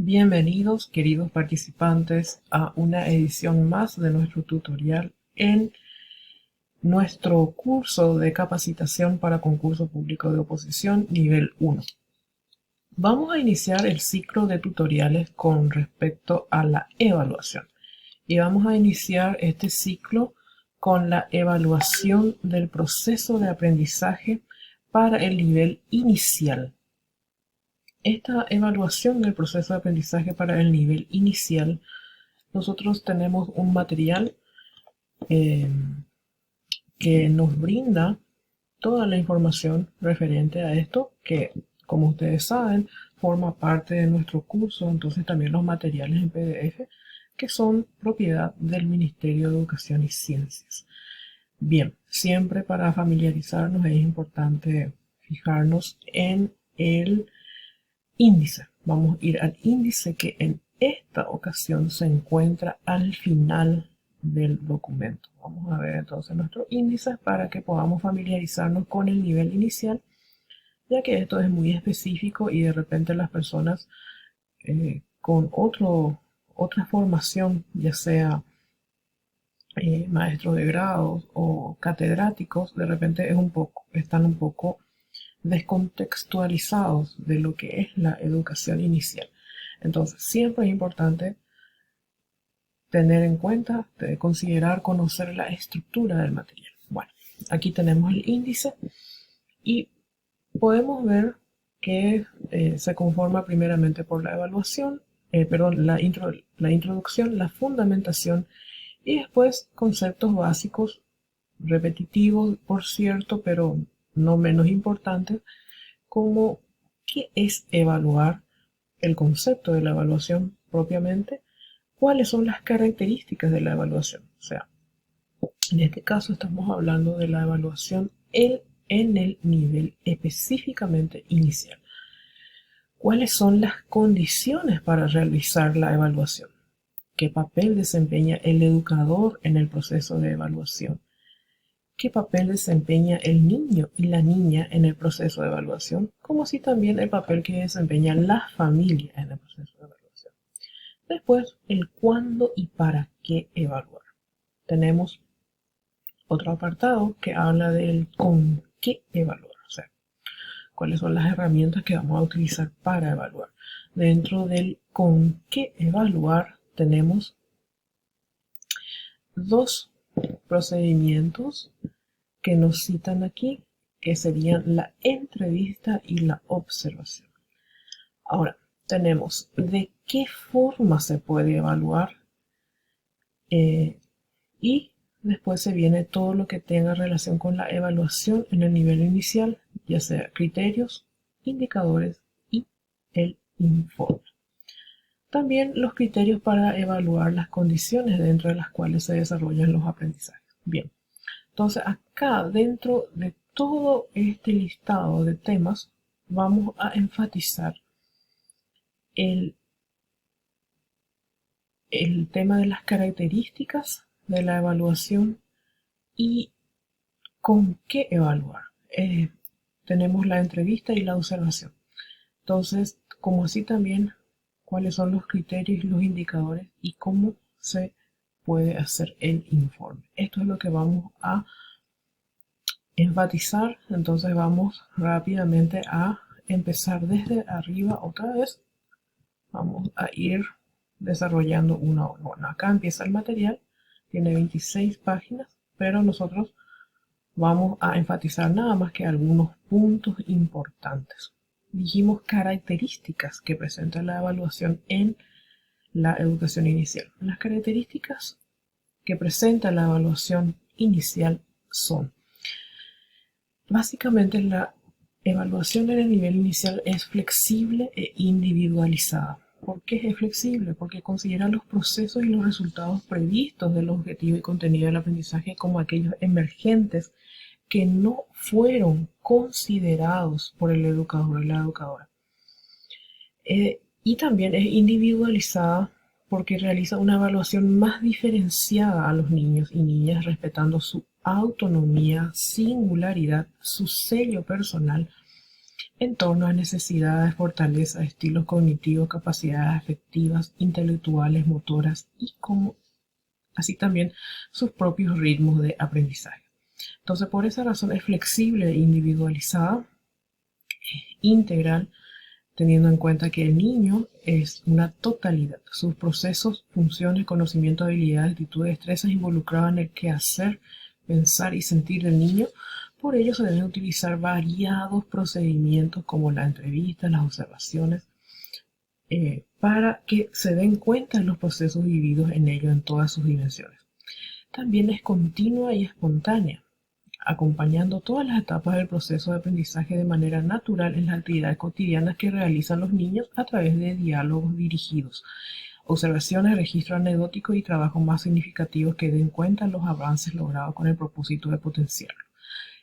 Bienvenidos, queridos participantes, a una edición más de nuestro tutorial en nuestro curso de capacitación para concurso público de oposición nivel 1. Vamos a iniciar el ciclo de tutoriales con respecto a la evaluación. Y vamos a iniciar este ciclo con la evaluación del proceso de aprendizaje para el nivel inicial. Esta evaluación del proceso de aprendizaje para el nivel inicial, nosotros tenemos un material que nos brinda toda la información referente a esto, que como ustedes saben, forma parte de nuestro curso, entonces también los materiales en PDF, que son propiedad del Ministerio de Educación y Ciencias. Bien, siempre para familiarizarnos es importante fijarnos en el índice. Vamos a ir al índice que en esta ocasión se encuentra al final del documento. Vamos a ver entonces nuestro índice para que podamos familiarizarnos con el nivel inicial, ya que esto es muy específico y de repente las personas con otra formación, ya sea maestros de grados o catedráticos, de repente están un poco descontextualizados de lo que es la educación inicial. Entonces, siempre es importante tener en cuenta, considerar, conocer la estructura del material. Bueno, aquí tenemos el índice y podemos ver que se conforma primeramente por la evaluación, la introducción, la fundamentación y después conceptos básicos, repetitivos, por cierto, pero no menos importantes, como qué es evaluar, el concepto de la evaluación propiamente, cuáles son las características de la evaluación. O sea, en este caso estamos hablando de la evaluación en el nivel específicamente inicial. ¿Cuáles son las condiciones para realizar la evaluación? ¿Qué papel desempeña el educador en el proceso de evaluación? ¿Qué papel desempeña el niño y la niña en el proceso de evaluación? Como así también el papel que desempeña la familia en el proceso de evaluación. Después, el cuándo y para qué evaluar. Tenemos otro apartado que habla del con qué evaluar, o sea, cuáles son las herramientas que vamos a utilizar para evaluar. Dentro del con qué evaluar tenemos dos procedimientos que nos citan aquí, que serían la entrevista y la observación. Ahora, tenemos de qué forma se puede evaluar y después se viene todo lo que tenga relación con la evaluación en el nivel inicial, ya sea criterios, indicadores y el informe. También los criterios para evaluar las condiciones dentro de las cuales se desarrollan los aprendizajes. Bien, entonces acá dentro de todo este listado de temas vamos a enfatizar el tema de las características de la evaluación y con qué evaluar. Tenemos la entrevista y la observación. Entonces, como así también, cuáles son los criterios y los indicadores y cómo se puede hacer el informe. Esto es lo que vamos a enfatizar. Entonces vamos rápidamente a empezar desde arriba otra vez. Vamos a ir desarrollando uno a uno. Bueno, acá empieza el material, tiene 26 páginas, pero nosotros vamos a enfatizar nada más que algunos puntos importantes. Dijimos características que presenta la evaluación en la educación inicial. Las características que presenta la evaluación inicial son: básicamente, la evaluación en el nivel inicial es flexible e individualizada. ¿Por qué es flexible? Porque considera los procesos y los resultados previstos del objetivo y contenido del aprendizaje como aquellos emergentes que no fueron considerados por el educador o la educadora. Y también es individualizada porque realiza una evaluación más diferenciada a los niños y niñas, respetando su autonomía, singularidad, su sello personal, en torno a necesidades, fortalezas, estilos cognitivos, capacidades afectivas, intelectuales, motoras y como así también sus propios ritmos de aprendizaje. Entonces, por esa razón es flexible e individualizada, integral, teniendo en cuenta que el niño es una totalidad. Sus procesos, funciones, conocimientos, habilidades, actitudes, destrezas involucradas en el quehacer, pensar y sentir del niño. Por ello se deben utilizar variados procedimientos como la entrevista, las observaciones, para que se den cuenta de los procesos vividos en ello en todas sus dimensiones. También es continua y espontánea, acompañando todas las etapas del proceso de aprendizaje de manera natural en las actividades cotidianas que realizan los niños a través de diálogos dirigidos, observaciones, registros anecdóticos y trabajos más significativos que den cuenta de los avances logrados con el propósito de potenciarlo.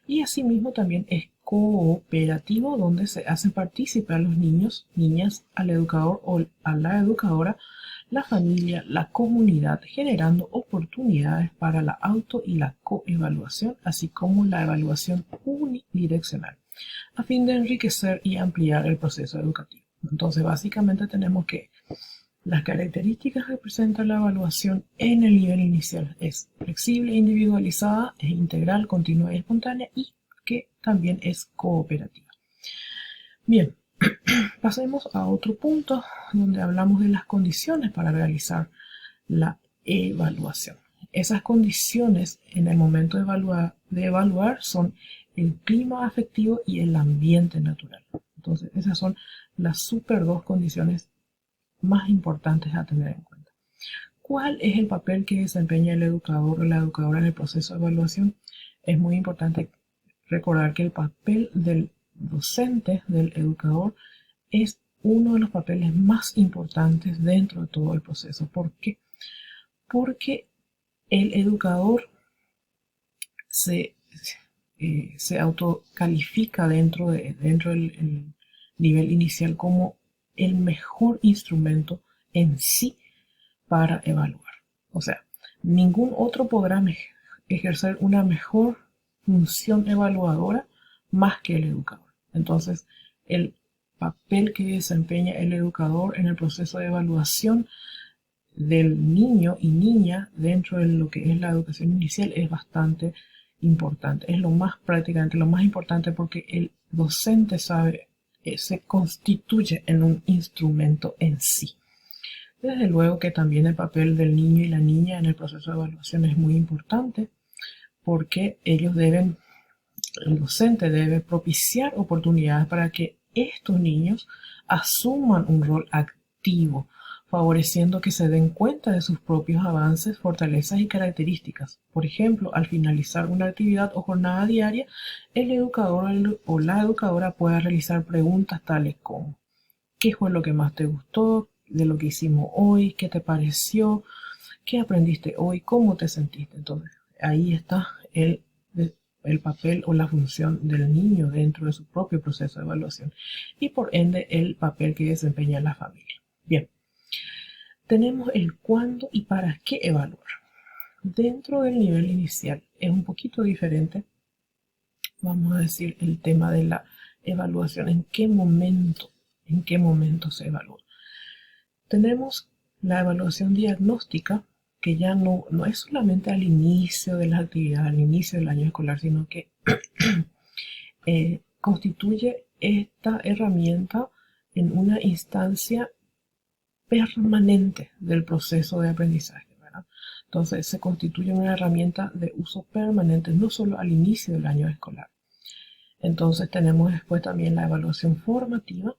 Y asimismo también es cooperativo, donde se hacen partícipe a los niños, niñas, al educador o a la educadora, la familia, la comunidad, generando oportunidades para la auto y la coevaluación, así como la evaluación unidireccional, a fin de enriquecer y ampliar el proceso educativo. Entonces, básicamente tenemos que las características que presenta la evaluación en el nivel inicial es flexible, individualizada, es integral, continua y espontánea y que también es cooperativa. Bien, pasemos a otro punto donde hablamos de las condiciones para realizar la evaluación. Esas condiciones en el momento de evaluar son el clima afectivo y el ambiente natural. Entonces, esas son las dos condiciones más importantes a tener en cuenta. ¿Cuál es el papel que desempeña el educador o la educadora en el proceso de evaluación? Es muy importante recordar que el papel del docente, del educador, es uno de los papeles más importantes dentro de todo el proceso. ¿Por qué? Porque el educador se autocalifica dentro del nivel inicial como el mejor instrumento en sí para evaluar. O sea, ningún otro podrá ejercer una mejor función evaluadora más que el educador. Entonces, el papel que desempeña el educador en el proceso de evaluación del niño y niña dentro de lo que es la educación inicial es bastante importante. Es prácticamente lo más importante porque el docente se constituye en un instrumento en sí. Desde luego que también el papel del niño y la niña en el proceso de evaluación es muy importante porque el docente debe propiciar oportunidades para que estos niños asuman un rol activo, favoreciendo que se den cuenta de sus propios avances, fortalezas y características. Por ejemplo, al finalizar una actividad o jornada diaria, el educador o la educadora pueda realizar preguntas tales como: ¿qué fue lo que más te gustó de lo que hicimos hoy? ¿Qué te pareció? ¿Qué aprendiste hoy? ¿Cómo te sentiste? Entonces, ahí está el papel o la función del niño dentro de su propio proceso de evaluación y por ende el papel que desempeña la familia. Bien, tenemos el cuándo y para qué evaluar. Dentro del nivel inicial es un poquito diferente, vamos a decir, el tema de la evaluación, en qué momento se evalúa. Tenemos la evaluación diagnóstica, que ya no es solamente al inicio de las actividades, al inicio del año escolar, sino que constituye esta herramienta en una instancia permanente del proceso de aprendizaje, ¿verdad? Entonces se constituye una herramienta de uso permanente, no solo al inicio del año escolar. Entonces tenemos después también la evaluación formativa,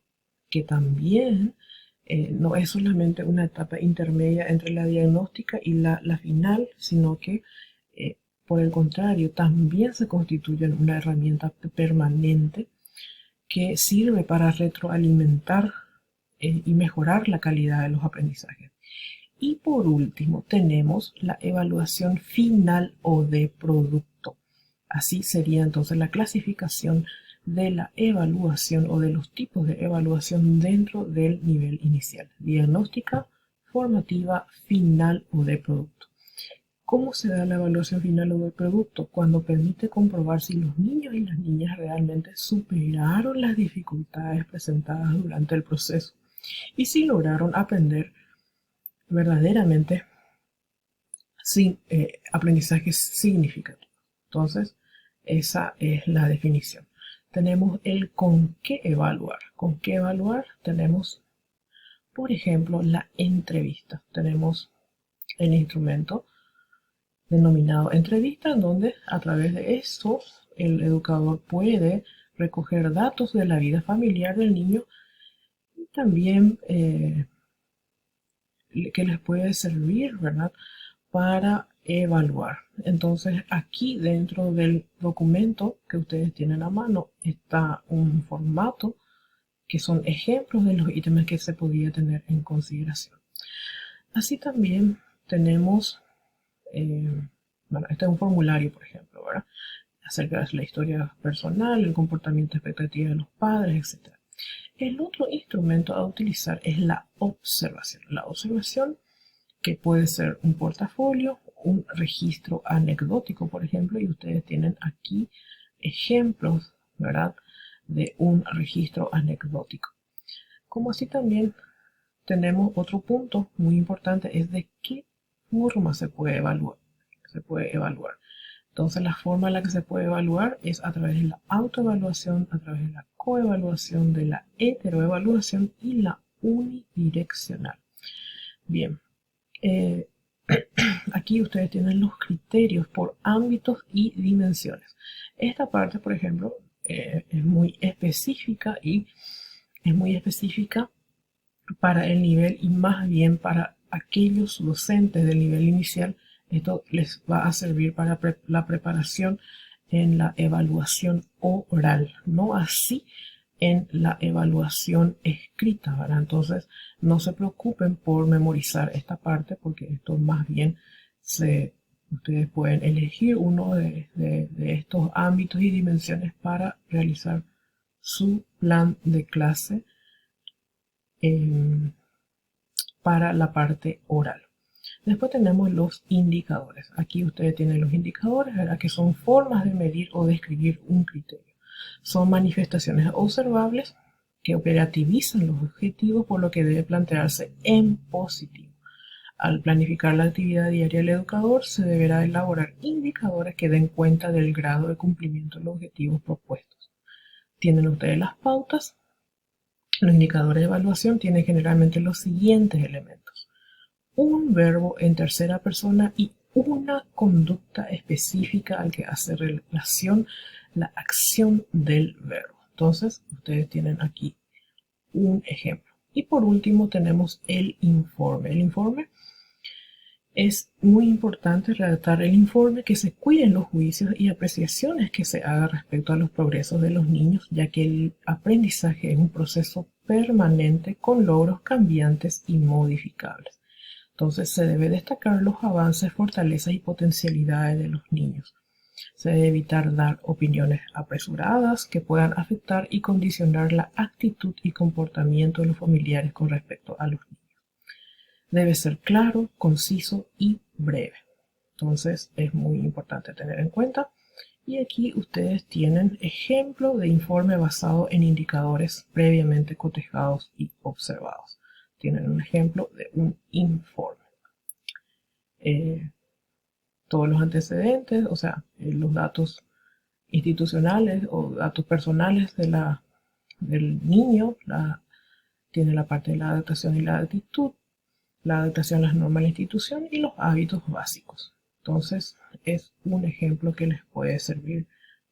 que también no es solamente una etapa intermedia entre la diagnóstica y la final, sino que por el contrario también se constituye en una herramienta permanente que sirve para retroalimentar y mejorar la calidad de los aprendizajes. Y por último tenemos la evaluación final o de producto. Así sería entonces la clasificación de la evaluación o de los tipos de evaluación dentro del nivel inicial: diagnóstica, formativa, final o de producto. ¿Cómo se da la evaluación final o del producto? Cuando permite comprobar si los niños y las niñas realmente superaron las dificultades presentadas durante el proceso y si lograron aprender verdaderamente sin aprendizajes significativos. Entonces, esa es la definición. Tenemos el con qué evaluar. ¿Con qué evaluar? Tenemos, por ejemplo, la entrevista. Tenemos el instrumento denominado entrevista, en donde a través de esto el educador puede recoger datos de la vida familiar del niño y también que les puede servir, ¿verdad?, para evaluar. Entonces aquí dentro del documento que ustedes tienen a mano está un formato que son ejemplos de los ítems que se podía tener en consideración. Así también tenemos, bueno, este es un formulario, por ejemplo, ¿verdad?, acerca de la historia personal, el comportamiento expectativo de los padres, etc. El otro instrumento a utilizar es la observación. La observación, que puede ser un portafolio, un registro anecdótico, por ejemplo, y ustedes tienen aquí ejemplos, ¿verdad?, de un registro anecdótico. Como así también tenemos otro punto muy importante, es de qué forma se puede evaluar. Entonces, la forma en la que se puede evaluar es a través de la autoevaluación, a través de la coevaluación, de la heteroevaluación y la unidireccional. Bien, aquí ustedes tienen los criterios por ámbitos y dimensiones. Esta parte, por ejemplo, es muy específica y es muy específica para el nivel y más bien para aquellos docentes del nivel inicial. Esto les va a servir para la preparación en la evaluación oral, no así en la evaluación escrita, ¿verdad? Entonces, no se preocupen por memorizar esta parte, porque esto más bien ustedes pueden elegir uno de estos ámbitos y dimensiones para realizar su plan de clase para la parte oral. Después tenemos los indicadores. Aquí ustedes tienen los indicadores, ¿verdad?, que son formas de medir o describir un criterio. Son manifestaciones observables que operativizan los objetivos, por lo que debe plantearse en positivo. Al planificar la actividad diaria del educador, se deberá elaborar indicadores que den cuenta del grado de cumplimiento de los objetivos propuestos. Tienen ustedes las pautas. Los indicadores de evaluación tienen generalmente los siguientes elementos: un verbo en tercera persona y una conducta específica al que hace relación la acción del verbo. Entonces, ustedes tienen aquí un ejemplo. Y por último tenemos el informe. El informe es muy importante redactar el informe, que se cuiden los juicios y apreciaciones que se haga respecto a los progresos de los niños, ya que el aprendizaje es un proceso permanente con logros cambiantes y modificables. Entonces se debe destacar los avances, fortalezas y potencialidades de los niños. Se debe evitar dar opiniones apresuradas que puedan afectar y condicionar la actitud y comportamiento de los familiares con respecto a los niños. Debe ser claro, conciso y breve. Entonces es muy importante tener en cuenta. Y aquí ustedes tienen ejemplo de informe basado en indicadores previamente cotejados y observados. Tienen un ejemplo de un informe. Todos los antecedentes, o sea, los datos institucionales o datos personales del niño, tiene la parte de la adaptación y la actitud, la adaptación a las normas de la institución y los hábitos básicos. Entonces, es un ejemplo que les puede servir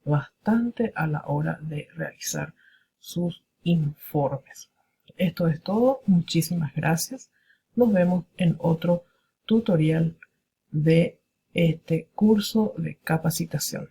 bastante a la hora de realizar sus informes. Esto es todo. Muchísimas gracias. Nos vemos en otro tutorial de este curso de capacitación.